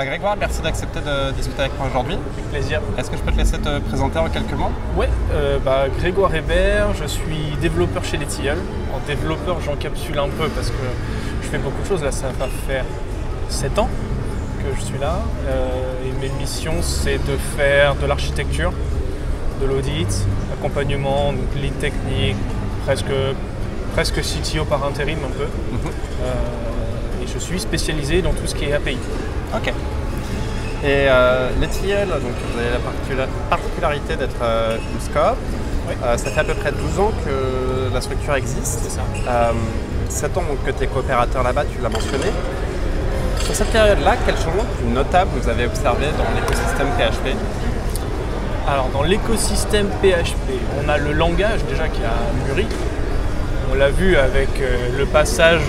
Grégoire, merci d'accepter de discuter avec moi aujourd'hui. Avec plaisir. Est-ce que je peux te laisser te présenter en quelques mots? Oui, Grégoire Hébert, je suis développeur chez les Tilleuls. En développeur, j'encapsule un peu parce que je fais beaucoup de choses. Là, ça va faire 7 ans que je suis là. Et mes missions, c'est de faire de l'architecture, de l'audit, accompagnement, donc lead technique, presque CTO par intérim un peu. Et je suis spécialisé dans tout ce qui est API. Ok. Et les Tilleuls, donc vous avez la particularité d'être une SCOP. Oui. Ça fait à peu près 12 ans que la structure existe. C'est ça. 7 ans que tu es coopérateur là-bas, tu l'as mentionné. Sur cette période-là, quel changement notable vous avez observé dans l'écosystème PHP? Alors dans l'écosystème PHP, on a le langage déjà qui a mûri. On l'a vu avec le passage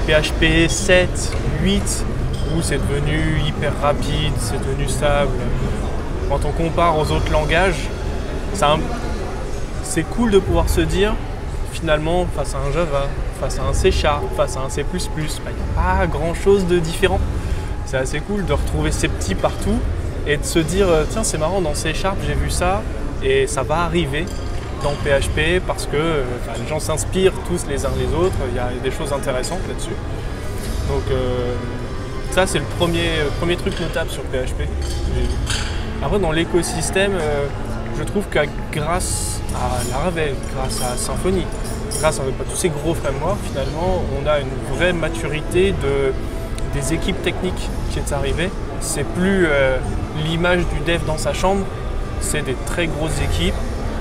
PHP 7, 8, où c'est devenu hyper rapide, c'est devenu stable. Quand on compare aux autres langages, c'est cool de pouvoir se dire, finalement, face à un Java, face à un C#, face à un C++, il n'y a pas grand-chose de différent. C'est assez cool de retrouver ces petits partout et de se dire, tiens, c'est marrant, dans C# j'ai vu ça, et ça va arriver dans PHP parce que les gens s'inspirent tous les uns les autres, il y a des choses intéressantes là-dessus. Donc ça c'est le premier truc notable sur PHP. Après dans l'écosystème, je trouve que grâce à Laravel, grâce à Symfony, grâce à tous ces gros frameworks, finalement on a une vraie maturité des équipes techniques qui est arrivée. C'est plus l'image du dev dans sa chambre, c'est des très grosses équipes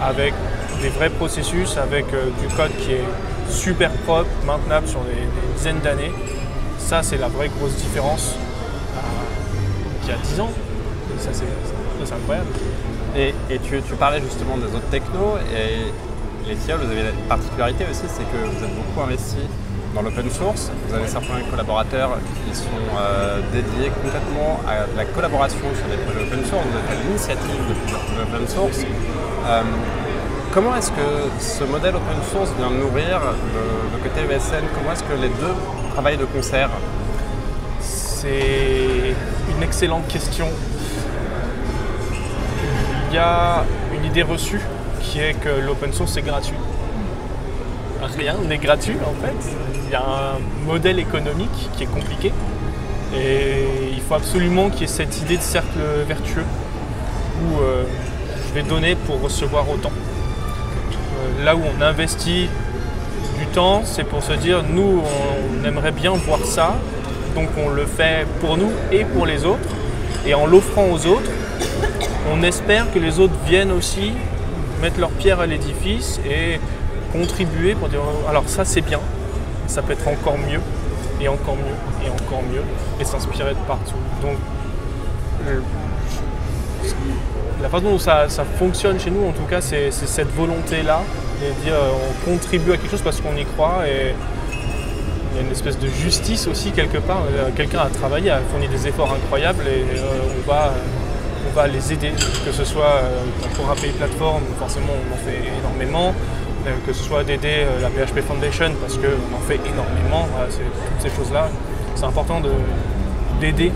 avec des vrais processus, avec du code qui est super propre, maintenable sur des dizaines d'années. Ça, c'est la vraie grosse différence qu'il y a 10 ans. Et ça, c'est incroyable. Et tu parlais justement des autres technos, et les Tilleuls, vous avez la particularité aussi, c'est que vous êtes beaucoup investi dans l'open source. Vous avez certains collaborateurs qui sont dédiés complètement à la collaboration sur des projets open source. Vous avez fait l'initiative de plusieurs projets open source. Comment est-ce que ce modèle open source vient nourrir le côté ESN? Comment est-ce que les deux travaillent de concert? C'est une excellente question. Il y a une idée reçue qui est que l'open source c'est gratuit. Rien n'est gratuit en fait. Il y a un modèle économique qui est compliqué et il faut absolument qu'il y ait cette idée de cercle vertueux où je vais donner pour recevoir autant. Là où on investit du temps, c'est pour se dire nous on aimerait bien voir ça, donc on le fait pour nous et pour les autres, et en l'offrant aux autres, on espère que les autres viennent aussi mettre leur pierre à l'édifice et contribuer pour dire alors ça c'est bien, ça peut être encore mieux, et encore mieux, et encore mieux, et s'inspirer de partout. Donc la façon dont ça fonctionne chez nous, en tout cas, c'est cette volonté-là, de dire on contribue à quelque chose parce qu'on y croit, et il y a une espèce de justice aussi quelque part. Quelqu'un a travaillé, a fourni des efforts incroyables, et on va les aider, que ce soit pour API Platform, forcément on en fait énormément, que ce soit d'aider la PHP Foundation parce qu'on en fait énormément, voilà, toutes ces choses-là, c'est important d'aider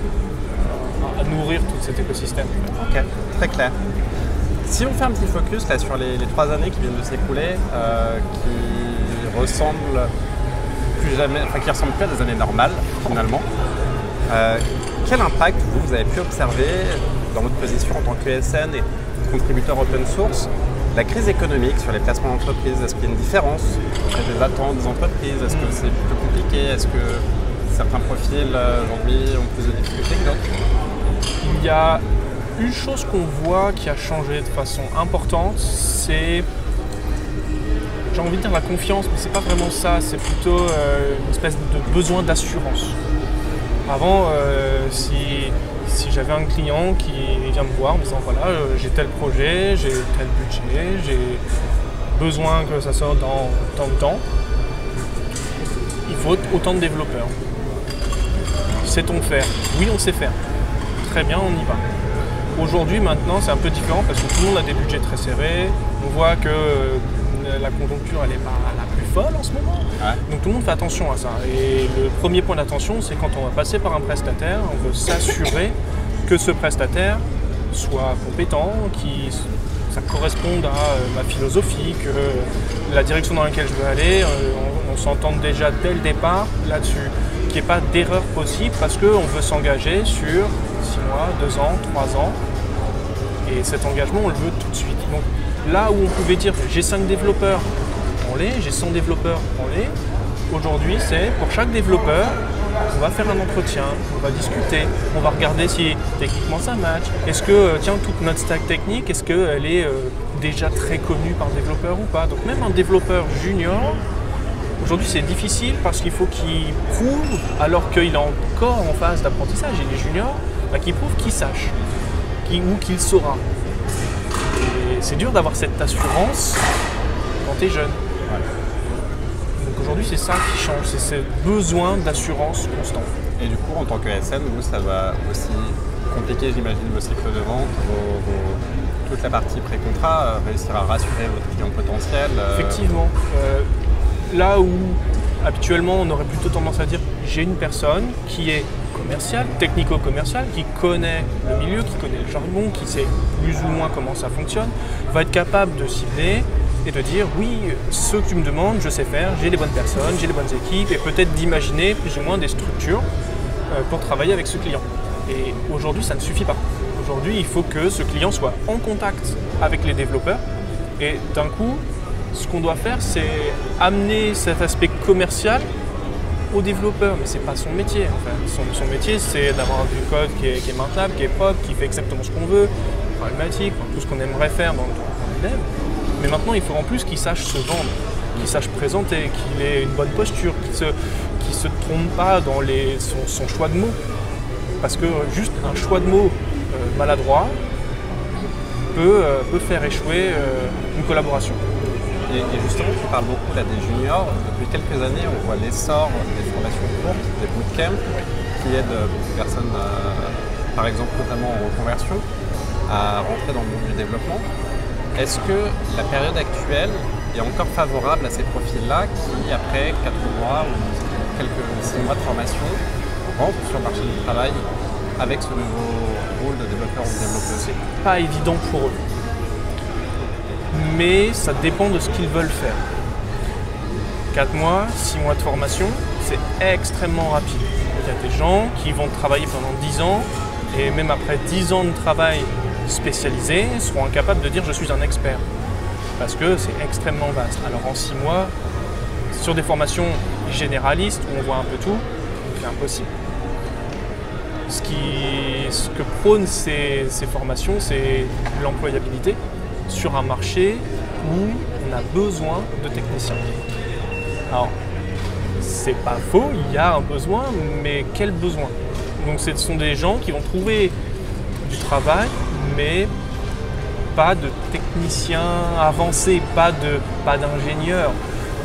à nourrir tout cet écosystème. Ok, très clair. Si on fait un petit focus là, sur les 3 années qui viennent de s'écouler, qui ressemblent plus à des années normales finalement, quel impact vous avez pu observer dans votre position en tant qu'ESN et contributeur open source, la crise économique sur les placements d'entreprise? Est-ce qu'il y a une différence entre les attentes des entreprises? Est-ce que c'est plutôt compliqué? Est-ce que certains profils aujourd'hui ont plus de difficultés que d'autres? Il y a une chose qu'on voit qui a changé de façon importante, c'est, j'ai envie de dire la confiance, mais c'est pas vraiment ça, c'est plutôt une espèce de besoin d'assurance. Avant, si j'avais un client qui vient me voir en me disant voilà, j'ai tel projet, j'ai tel budget, j'ai besoin que ça sorte dans tant de temps, il faut autant de développeurs. Sait-on faire? Oui, on sait faire. Très bien, on y va. Aujourd'hui, maintenant, c'est un peu différent parce que tout le monde a des budgets très serrés. On voit que la conjoncture, elle n'est pas la plus folle en ce moment. Ouais. Donc tout le monde fait attention à ça. Et le premier point d'attention, c'est quand on va passer par un prestataire, on veut s'assurer que ce prestataire soit compétent, ça corresponde à ma philosophie, que la direction dans laquelle je veux aller, on s'entende déjà dès le départ là-dessus, qu'il n'y ait pas d'erreur possible parce qu'on veut s'engager sur 6 mois, 2 ans, 3 ans. Et cet engagement, on le veut tout de suite. Donc là où on pouvait dire j'ai 5 développeurs, on l'est, j'ai 100 développeurs, on l'est. Aujourd'hui, c'est pour chaque développeur, on va faire un entretien, on va discuter, on va regarder si techniquement ça match. Est-ce que, toute notre stack technique, est-ce qu'elle est déjà très connue par le développeur ou pas? Donc même un développeur junior, aujourd'hui c'est difficile parce qu'il faut qu'il prouve, alors qu'il est encore en phase d'apprentissage, il est junior, qu'il prouve qu'il sache, ou qu'il saura. Et c'est dur d'avoir cette assurance quand tu es jeune. Aujourd'hui, c'est ça qui change, c'est ce besoin d'assurance constante. Et du coup, en tant que SN, vous, ça va aussi compliquer, j'imagine, vos cycles de vente, toute la partie pré-contrat, réussir à rassurer votre client potentiel. Effectivement. Là où, habituellement, on aurait plutôt tendance à dire j'ai une personne qui est commerciale, technico-commerciale, qui connaît le milieu, qui connaît le jargon, qui sait plus ou moins comment ça fonctionne, va être capable de cibler et de dire oui, ce que tu me demandes, je sais faire, j'ai les bonnes personnes, j'ai les bonnes équipes, et peut-être d'imaginer plus ou moins des structures pour travailler avec ce client. Et aujourd'hui, ça ne suffit pas. Aujourd'hui, il faut que ce client soit en contact avec les développeurs, et d'un coup, ce qu'on doit faire, c'est amener cet aspect commercial au développeur, mais c'est pas son métier. Enfin, son métier, c'est d'avoir du code qui est maintenable, qui est propre, qui fait exactement ce qu'on veut, pragmatique, tout ce qu'on aimerait faire dans le dev. Mais maintenant, il faut en plus qu'il sache se vendre, qu'il sache présenter, qu'il ait une bonne posture, qu'il se trompe pas dans son choix de mots. Parce que juste un choix de mots maladroit peut faire échouer une collaboration. Et justement, tu parles beaucoup là, des juniors. Depuis quelques années, on voit l'essor des formations courtes, des bootcamps, qui aident beaucoup de personnes, par exemple notamment en reconversion, à rentrer dans le monde du développement. Est-ce que la période actuelle est encore favorable à ces profils-là qui, après 4 mois ou 6 mois de formation, rentrent sur le marché du travail avec ce nouveau rôle de développeur ou de développeuse? C'est pas évident pour eux. Mais ça dépend de ce qu'ils veulent faire. 4 mois, 6 mois de formation, c'est extrêmement rapide. Il y a des gens qui vont travailler pendant 10 ans et même après 10 ans de travail spécialisés seront incapables de dire je suis un expert parce que c'est extrêmement vaste. Alors en 6 mois, sur des formations généralistes où on voit un peu tout, c'est impossible. Ce que prônent ces formations, c'est l'employabilité sur un marché où on a besoin de techniciens. Alors, c'est pas faux, il y a un besoin, mais quel besoin? Donc ce sont des gens qui vont trouver du travail, mais pas de techniciens avancés, pas d'ingénieurs.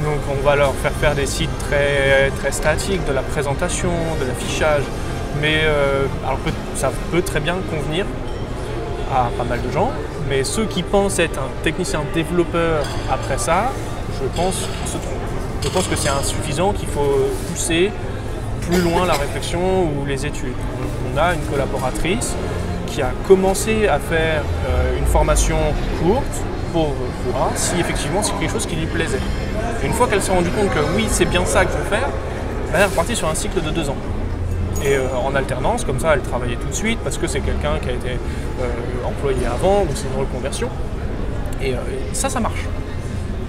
Donc on va leur faire des sites très, très statiques, de la présentation, de l'affichage. Mais alors ça peut très bien convenir à pas mal de gens, mais ceux qui pensent être un technicien développeur après ça, je pense qu'ils se trompent. Je pense que c'est insuffisant, qu'il faut pousser plus loin la réflexion ou les études. On a une collaboratrice qui a commencé à faire une formation courte pour voir si effectivement c'est quelque chose qui lui plaisait. Et une fois qu'elle s'est rendue compte que oui, c'est bien ça que je veux faire, elle est repartie sur un cycle de 2 ans. Et en alternance, comme ça, elle travaillait tout de suite parce que c'est quelqu'un qui a été employé avant, donc c'est une reconversion. Et ça marche.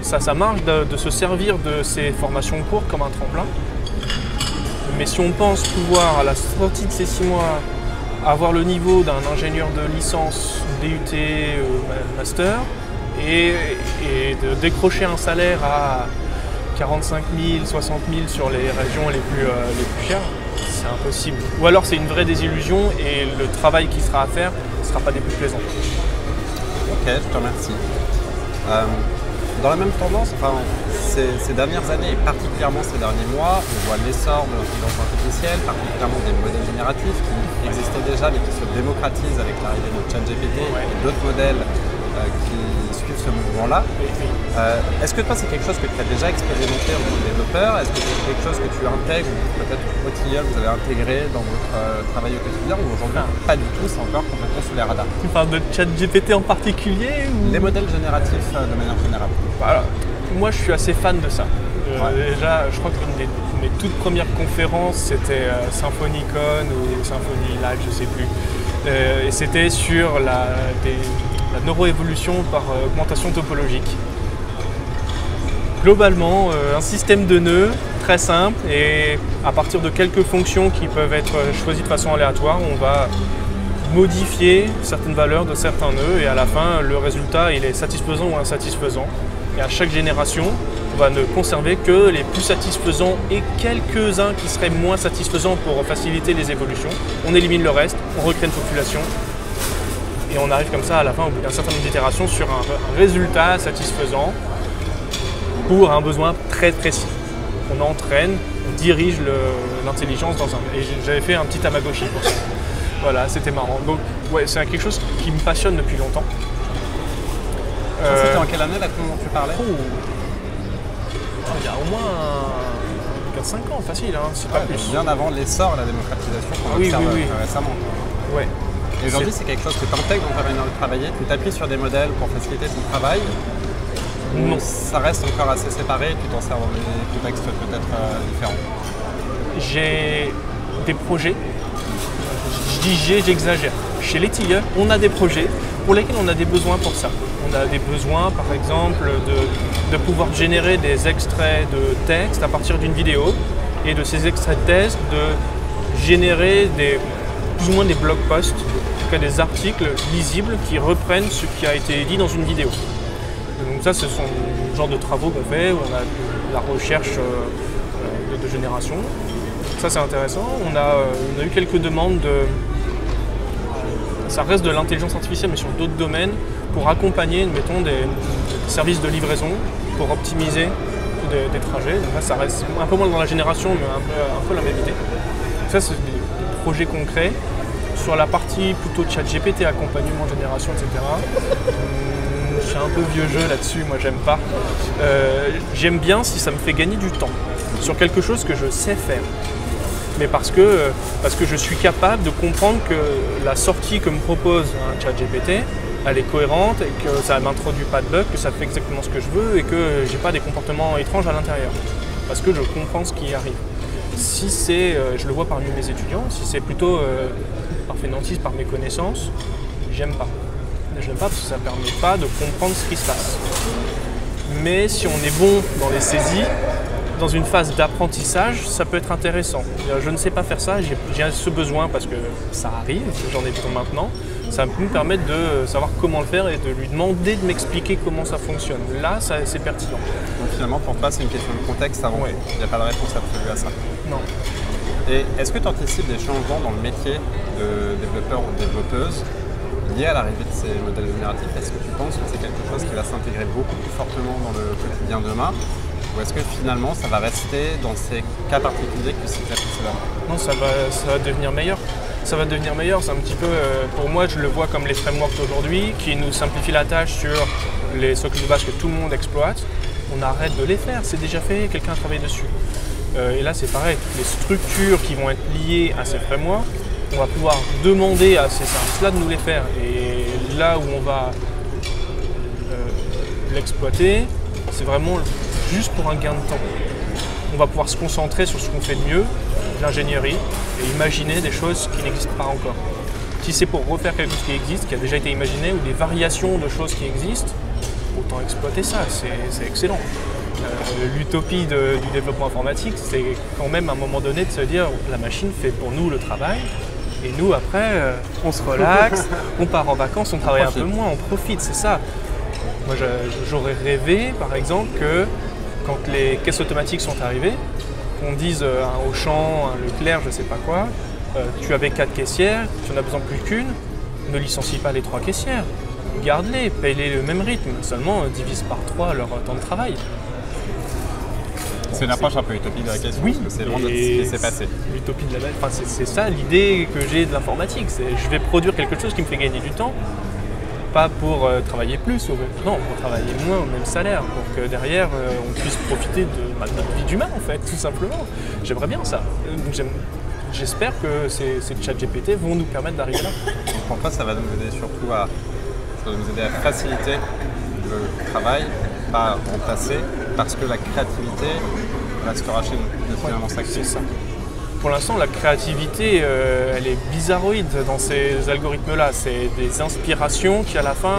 Ça marche de se servir de ces formations courtes comme un tremplin. Mais si on pense pouvoir, à la sortie de ces 6 mois, avoir le niveau d'un ingénieur de licence, DUT, master, et de décrocher un salaire à 45 000, 60 000 sur les régions les plus chères, c'est impossible. Ou alors c'est une vraie désillusion et le travail qui sera à faire ne sera pas des plus plaisants. Ok, je te remercie. Dans la même tendance, ces dernières années et particulièrement ces derniers mois, on voit l'essor de l'intelligence artificielle, particulièrement des modèles génératifs qui existaient déjà mais qui se démocratisent avec l'arrivée de ChatGPT et d'autres modèles qui suivent ce mouvement-là. Est-ce que toi, c'est quelque chose que tu as déjà expérimenté en tant que développeur? Est-ce que c'est quelque chose que tu intègres, ou peut-être au Tilleul, vous avez intégré dans votre travail au quotidien, ou aujourd'hui pas du tout, c'est encore complètement sous les radars? Tu parles de ChatGPT en particulier ou... Les modèles génératifs de manière générale. Voilà. Moi, je suis assez fan de ça. Déjà, je crois que l'une de mes toutes premières conférences, c'était SymfonyCon ou Symfony Live, je ne sais plus. Et c'était sur la neuroévolution par augmentation topologique. Globalement, un système de nœuds très simple, et à partir de quelques fonctions qui peuvent être choisies de façon aléatoire, on va modifier certaines valeurs de certains nœuds, et à la fin, le résultat il est satisfaisant ou insatisfaisant. Et à chaque génération, on va ne conserver que les plus satisfaisants et quelques-uns qui seraient moins satisfaisants pour faciliter les évolutions. On élimine le reste, on recrée une population, et on arrive comme ça à la fin, au bout d'un certain nombre d'itérations, sur un résultat satisfaisant pour un besoin très précis. On entraîne, on dirige l'intelligence dans un... Et j'avais fait un petit Tamagotchi pour ça. Voilà, c'était marrant. Donc, ouais, c'est quelque chose qui me passionne depuis longtemps. C'était en quelle année là dont tu parlais? Il y a au moins 4-5 ans, facile, hein, c'est pas plus. Bien avant l'essor et la démocratisation qu'on observe récemment. Ouais. Et aujourd'hui, c'est quelque chose que tu intègres dans ta manière de travailler, tu t'appuies sur des modèles pour faciliter ton travail? Non. Ça reste encore assez séparé, tu t'en sers dans des contextes peut-être différents? J'ai des projets, je dis j'exagère. Chez les Tilleuls, on a des projets pour lesquels on a des besoins pour ça. On a des besoins, par exemple, de pouvoir générer des extraits de texte à partir d'une vidéo, et de ces extraits de texte, de générer plus ou moins des blog posts, en tout cas des articles lisibles qui reprennent ce qui a été dit dans une vidéo. Donc ça, ce sont le genre de travaux qu'on fait, où on a de la recherche de génération. Ça, c'est intéressant. On a eu quelques demandes ça reste de l'intelligence artificielle, mais sur d'autres domaines, pour accompagner, mettons, des services de livraison, pour optimiser des trajets. Donc là, ça reste un peu moins dans la génération, mais un peu la même idée. Donc ça, c'est des projets concrets. Sur la partie plutôt ChatGPT, accompagnement, génération, etc. Je suis un peu vieux jeu là-dessus, moi j'aime pas. J'aime bien si ça me fait gagner du temps sur quelque chose que je sais faire. Mais parce que je suis capable de comprendre que la sortie que me propose un ChatGPT, elle est cohérente, et que ça ne m'introduit pas de bug, que ça fait exactement ce que je veux, et que j'ai pas des comportements étranges à l'intérieur. Parce que je comprends ce qui arrive. Si c'est, je le vois parmi mes étudiants, si c'est plutôt par fainéantise, par méconnaissance, j'aime pas. J'aime pas parce que ça ne permet pas de comprendre ce qui se passe. Mais si on est bon dans les saisies, dans une phase d'apprentissage, ça peut être intéressant. Je ne sais pas faire ça, j'ai ce besoin parce que ça arrive, j'en ai besoin maintenant. Ça peut me permettre de savoir comment le faire et de lui demander de m'expliquer comment ça fonctionne. Là, c'est pertinent. Donc finalement, pour toi, c'est une question de contexte avant. Ouais. Il n'y a pas de réponse absolue à ça. Non. Et est-ce que tu anticipes des changements dans le métier de développeur ou de développeuse liés à l'arrivée de ces modèles génératifs? Est-ce que tu penses que c'est quelque chose qui va s'intégrer beaucoup plus fortement dans le quotidien demain? Ou est-ce que finalement ça va rester dans ces cas particuliers que tu citais précédemment? Non, ça va devenir meilleur. Ça va devenir meilleur, c'est un petit peu, pour moi je le vois comme les frameworks d'aujourd'hui qui nous simplifient la tâche sur les socles de base que tout le monde exploite. On arrête de les faire, c'est déjà fait, quelqu'un a travaillé dessus. Et là c'est pareil, toutes les structures qui vont être liées à ces frameworks, on va pouvoir demander à ces services-là de nous les faire. Et là où on va l'exploiter, c'est vraiment juste pour un gain de temps. On va pouvoir se concentrer sur ce qu'on fait de mieux, l'ingénierie, et imaginer des choses qui n'existent pas encore. Si c'est pour refaire quelque chose qui existe, qui a déjà été imaginé, ou des variations de choses qui existent, autant exploiter ça, c'est excellent. L'utopie du développement informatique, c'est quand même à un moment donné de se dire la machine fait pour nous le travail, et nous après on se relaxe, on part en vacances, on travaille un peu moins, on profite, c'est ça. Moi j'aurais rêvé par exemple que quand les caisses automatiques sont arrivées, qu'on dise à un Auchan, un Leclerc, je sais pas quoi, tu avais 4 caissières, tu en as besoin plus qu'une, ne licencie pas les 3 caissières, garde-les, paye-les le même rythme, seulement divise par 3 leur temps de travail. C'est une approche un peu utopique de la question, oui, parce que c'est loin de ce qui s'est passé. L'utopie de la enfin, c'est ça l'idée que j'ai de l'informatique, c'est je vais produire quelque chose qui me fait gagner du temps, pas pour travailler plus, non, pour travailler moins au même salaire, pour que derrière on puisse profiter de notre vie d'humain en fait, tout simplement. J'aimerais bien ça. J'espère que ces ChatGPT vont nous permettre d'arriver là. Donc pour toi, ça va nous aider surtout à faciliter le travail, pas remplacer, parce que la créativité restera chez nous. Finalement, c'est ça. Pour l'instant, la créativité, elle est bizarroïde dans ces algorithmes-là. C'est des inspirations qui, à la fin,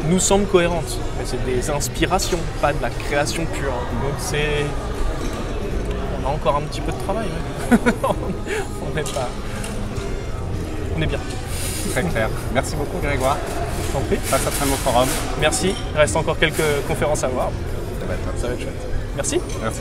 nous semblent cohérentes. Mais c'est des inspirations, pas de la création pure. Donc on a encore un petit peu de travail. On est bien. Très clair. Merci beaucoup, Grégoire. Je t'en prie. Passe à très bon forum. Merci. Il reste encore quelques conférences à voir. Ça va être chouette. Merci. Merci.